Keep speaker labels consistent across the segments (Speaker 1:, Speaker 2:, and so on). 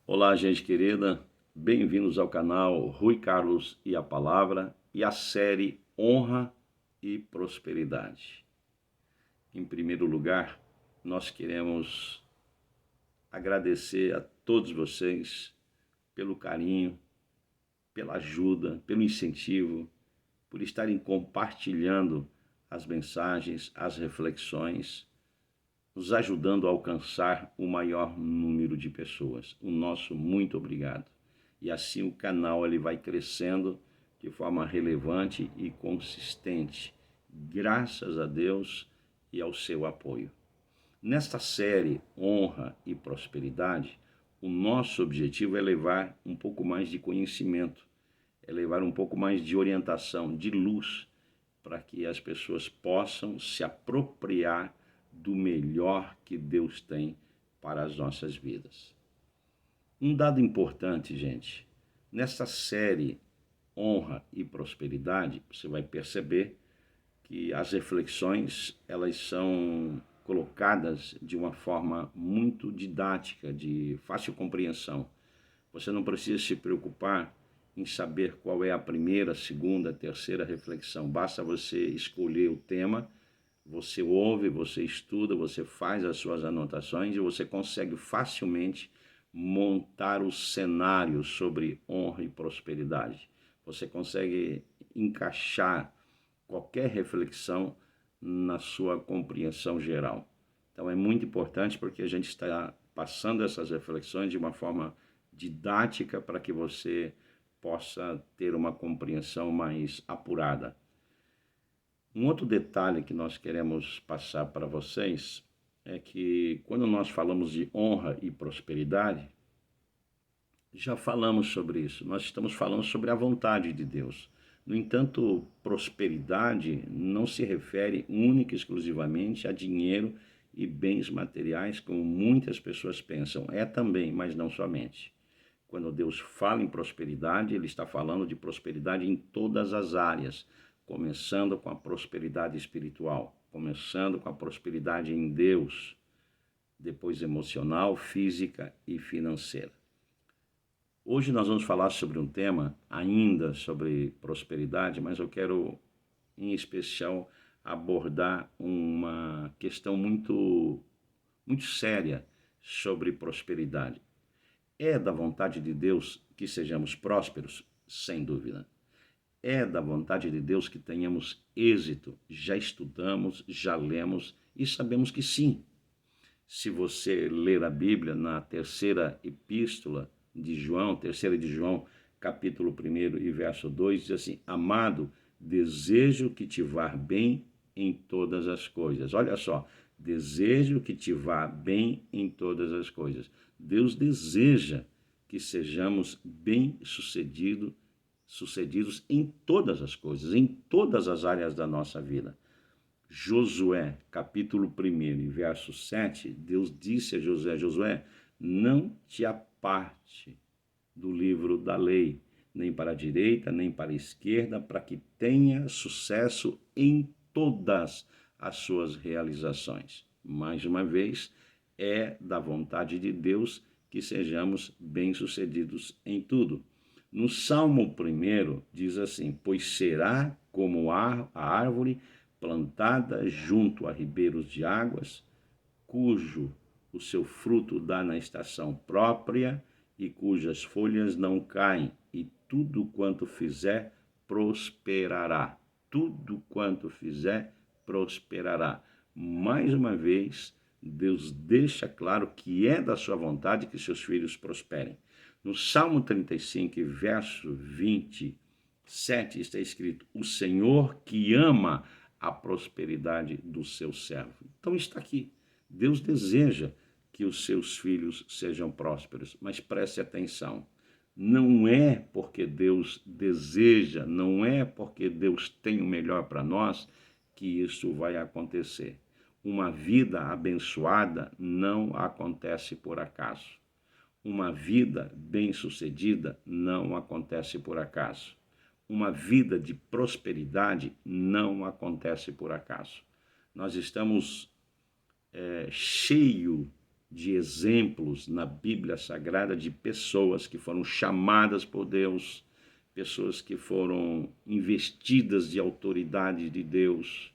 Speaker 1: Olá, gente querida, bem-vindos ao canal Rui Carlos e a Palavra e a série Honra e Prosperidade. Em primeiro lugar, nós queremos agradecer a todos vocês pelo carinho, pela ajuda, pelo incentivo, por estarem compartilhando as mensagens, as reflexões, nos ajudando a alcançar o maior número de pessoas. O nosso muito obrigado. E assim o canal ele vai crescendo de forma relevante e consistente, graças a Deus e ao seu apoio. Nesta série Honra e Prosperidade, o nosso objetivo é levar um pouco mais de conhecimento, é levar um pouco mais de orientação, de luz, para que as pessoas possam se apropriar do melhor que Deus tem para as nossas vidas. Um dado importante, gente, nessa série Honra e Prosperidade, você vai perceber que as reflexões, elas são colocadas de uma forma muito didática, de fácil compreensão. Você não precisa se preocupar em saber qual é a primeira, segunda, terceira reflexão. Basta você escolher o tema, você ouve, você estuda, você faz as suas anotações e você consegue facilmente montar o cenário sobre honra e prosperidade. Você consegue encaixar qualquer reflexão na sua compreensão geral. Então é muito importante porque a gente está passando essas reflexões de uma forma didática para que você possa ter uma compreensão mais apurada. Um outro detalhe que nós queremos passar para vocês é que quando nós falamos de honra e prosperidade, já falamos sobre isso, nós estamos falando sobre a vontade de Deus. No entanto, prosperidade não se refere única e exclusivamente a dinheiro e bens materiais, como muitas pessoas pensam. É também, mas não somente. Quando Deus fala em prosperidade, Ele está falando de prosperidade em todas as áreas, começando com a prosperidade espiritual, começando com a prosperidade em Deus, depois emocional, física e financeira. Hoje nós vamos falar sobre um tema ainda sobre prosperidade, mas eu quero, em especial, abordar uma questão muito séria sobre prosperidade. É da vontade de Deus que sejamos prósperos? Sem dúvida. É da vontade de Deus que tenhamos êxito? Já estudamos, já lemos e sabemos que sim. Se você ler a Bíblia na terceira epístola de João, terceira de João, capítulo 1 e verso 2, diz assim: Amado, desejo que te vá bem em todas as coisas. Olha só, desejo que te vá bem em todas as coisas. Deus deseja que sejamos bem-sucedidos em todas as coisas, em todas as áreas da nossa vida. Josué, capítulo 1, verso 7, Deus disse a Josué: Josué, não te aparte do livro da lei, nem para a direita, nem para a esquerda, para que tenha sucesso em todas as suas realizações. Mais uma vez, é da vontade de Deus que sejamos bem-sucedidos em tudo. No Salmo 1 diz assim: pois será como a árvore plantada junto a ribeiros de águas, cujo o seu fruto dá na estação própria e cujas folhas não caem, e tudo quanto fizer prosperará. Tudo quanto fizer prosperará. Mais uma vez, Deus deixa claro que é da sua vontade que seus filhos prosperem. No Salmo 35, verso 27, está escrito: o Senhor que ama a prosperidade do seu servo. Então está aqui. Deus deseja que os seus filhos sejam prósperos, mas preste atenção. Não é porque Deus deseja, não é porque Deus tem o melhor para nós que isso vai acontecer. Uma vida abençoada não acontece por acaso. Uma vida bem-sucedida não acontece por acaso. Uma vida de prosperidade não acontece por acaso. Nós estamos cheio de exemplos na Bíblia Sagrada de pessoas que foram chamadas por Deus, pessoas que foram investidas de autoridade de Deus,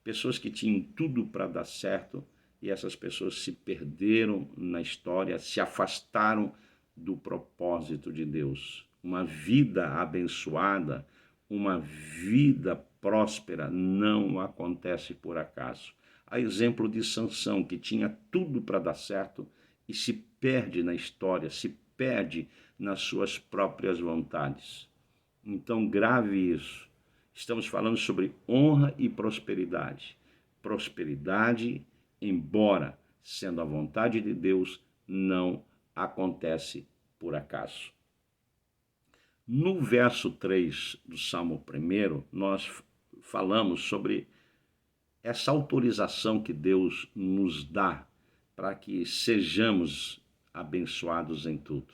Speaker 1: pessoas que tinham tudo para dar certo e essas pessoas se perderam na história, se afastaram do propósito de Deus. Uma vida abençoada, uma vida próspera não acontece por acaso. A exemplo de Sansão, que tinha tudo para dar certo e se perde na história, se perde nas suas próprias vontades. Então, grave isso. Estamos falando sobre honra e prosperidade. Prosperidade, embora sendo a vontade de Deus, não acontece por acaso. No verso 3 do Salmo 1, nós falamos sobre essa autorização que Deus nos dá para que sejamos abençoados em tudo.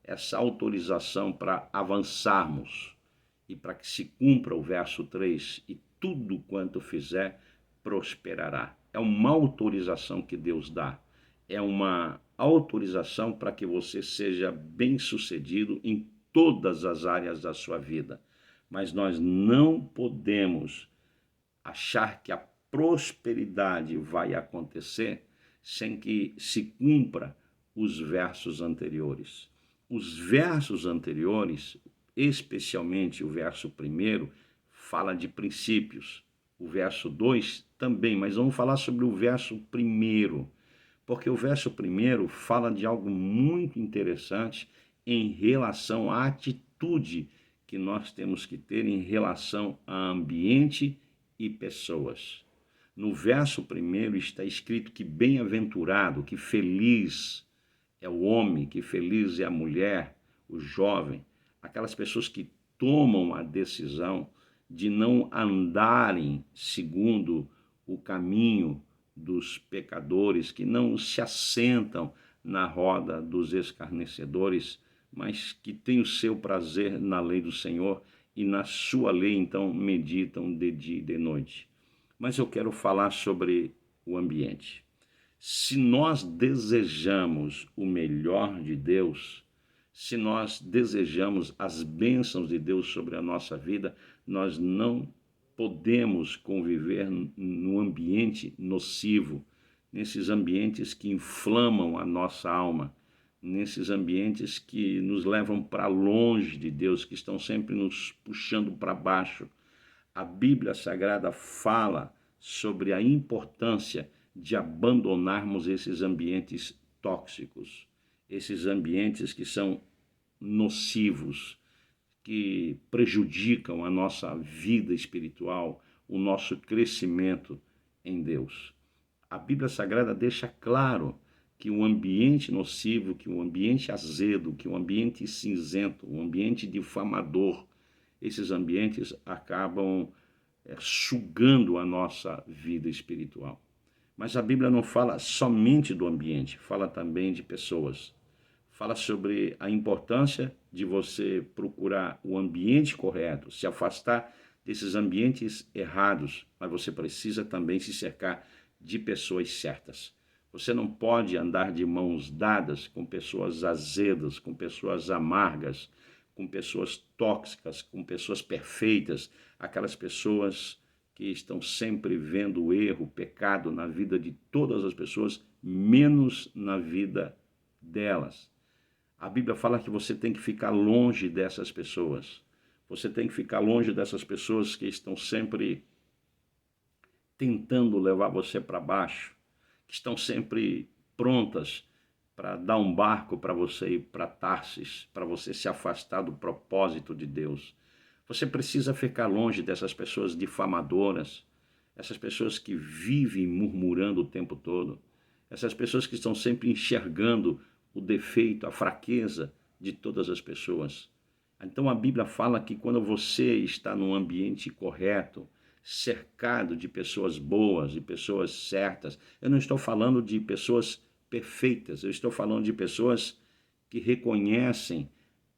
Speaker 1: Essa autorização para avançarmos e para que se cumpra o verso 3, e tudo quanto fizer prosperará. É uma autorização que Deus dá. É uma autorização para que você seja bem-sucedido em todas as áreas da sua vida. Mas nós não podemos achar que a prosperidade vai acontecer sem que se cumpra os versos anteriores. Os versos anteriores, especialmente o verso 1, fala de princípios. O verso 2 também, mas vamos falar sobre o verso 1, porque o verso 1 fala de algo muito interessante em relação à atitude que nós temos que ter em relação a ambiente e pessoas. No verso 1 está escrito que bem-aventurado, que feliz é o homem, que feliz é a mulher, o jovem, aquelas pessoas que tomam a decisão de não andarem segundo o caminho dos pecadores, que não se assentam na roda dos escarnecedores, mas que têm o seu prazer na lei do Senhor e na sua lei, então, meditam de dia e de noite. Mas eu quero falar sobre o ambiente. Se nós desejamos o melhor de Deus, se nós desejamos as bênçãos de Deus sobre a nossa vida, nós não podemos conviver num ambiente nocivo, nesses ambientes que inflamam a nossa alma, nesses ambientes que nos levam para longe de Deus, que estão sempre nos puxando para baixo. A Bíblia Sagrada fala sobre a importância de abandonarmos esses ambientes tóxicos, esses ambientes que são nocivos, que prejudicam a nossa vida espiritual, o nosso crescimento em Deus. A Bíblia Sagrada deixa claro que o ambiente nocivo, que o ambiente azedo, que o ambiente cinzento, o ambiente difamador, esses ambientes acabam sugando a nossa vida espiritual. Mas a Bíblia não fala somente do ambiente, fala também de pessoas. Fala sobre a importância de você procurar o ambiente correto, se afastar desses ambientes errados, mas você precisa também se cercar de pessoas certas. Você não pode andar de mãos dadas com pessoas azedas, com pessoas amargas, com pessoas tóxicas, com pessoas perfeitas, aquelas pessoas que estão sempre vendo o erro, o pecado na vida de todas as pessoas, menos na vida delas. A Bíblia fala que você tem que ficar longe dessas pessoas. Você tem que ficar longe dessas pessoas que estão sempre tentando levar você para baixo, que estão sempre prontas para dar um barco para você ir para Tarsis, para você se afastar do propósito de Deus. Você precisa ficar longe dessas pessoas difamadoras, essas pessoas que vivem murmurando o tempo todo, essas pessoas que estão sempre enxergando o defeito, a fraqueza de todas as pessoas. Então a Bíblia fala que quando você está num ambiente correto, cercado de pessoas boas, de pessoas certas, eu não estou falando de pessoas perfeitas, eu estou falando de pessoas que reconhecem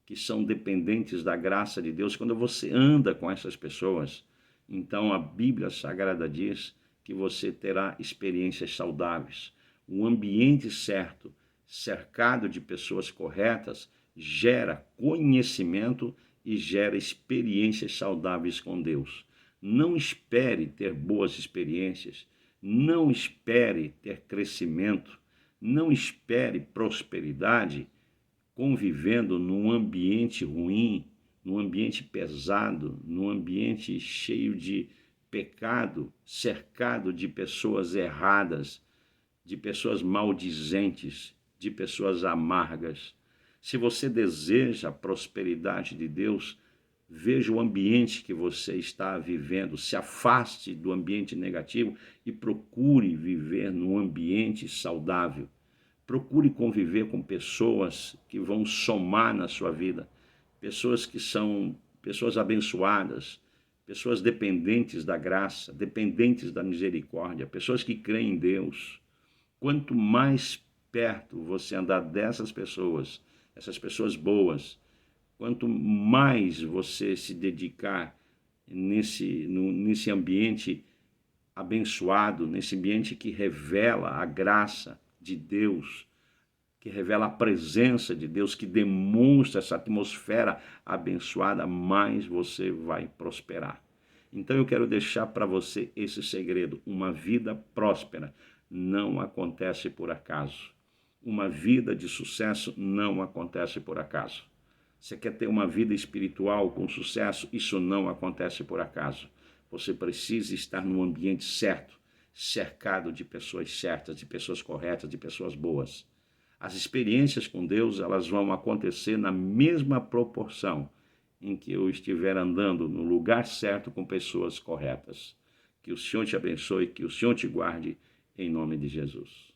Speaker 1: que são dependentes da graça de Deus. Quando você anda com essas pessoas, então a Bíblia Sagrada diz que você terá experiências saudáveis. O ambiente certo, cercado de pessoas corretas, gera conhecimento e gera experiências saudáveis com Deus. Não espere ter boas experiências, não espere ter crescimento, não espere prosperidade convivendo num ambiente ruim, num ambiente pesado, num ambiente cheio de pecado, cercado de pessoas erradas, de pessoas maldizentes, de pessoas amargas. Se você deseja a prosperidade de Deus, veja o ambiente que você está vivendo, se afaste do ambiente negativo e procure viver num ambiente saudável. Procure conviver com pessoas que vão somar na sua vida, pessoas que são pessoas abençoadas, pessoas dependentes da graça, dependentes da misericórdia, pessoas que creem em Deus. Quanto mais perto você andar dessas pessoas, essas pessoas boas, quanto mais você se dedicar nesse ambiente abençoado, nesse ambiente que revela a graça de Deus, que revela a presença de Deus, que demonstra essa atmosfera abençoada, mais você vai prosperar. Então eu quero deixar para você esse segredo: uma vida próspera não acontece por acaso. Uma vida de sucesso não acontece por acaso. Você quer ter uma vida espiritual com sucesso? Isso não acontece por acaso. Você precisa estar no ambiente certo, cercado de pessoas certas, de pessoas corretas, de pessoas boas. As experiências com Deus, elas vão acontecer na mesma proporção em que eu estiver andando no lugar certo com pessoas corretas. Que o Senhor te abençoe, que o Senhor te guarde, em nome de Jesus.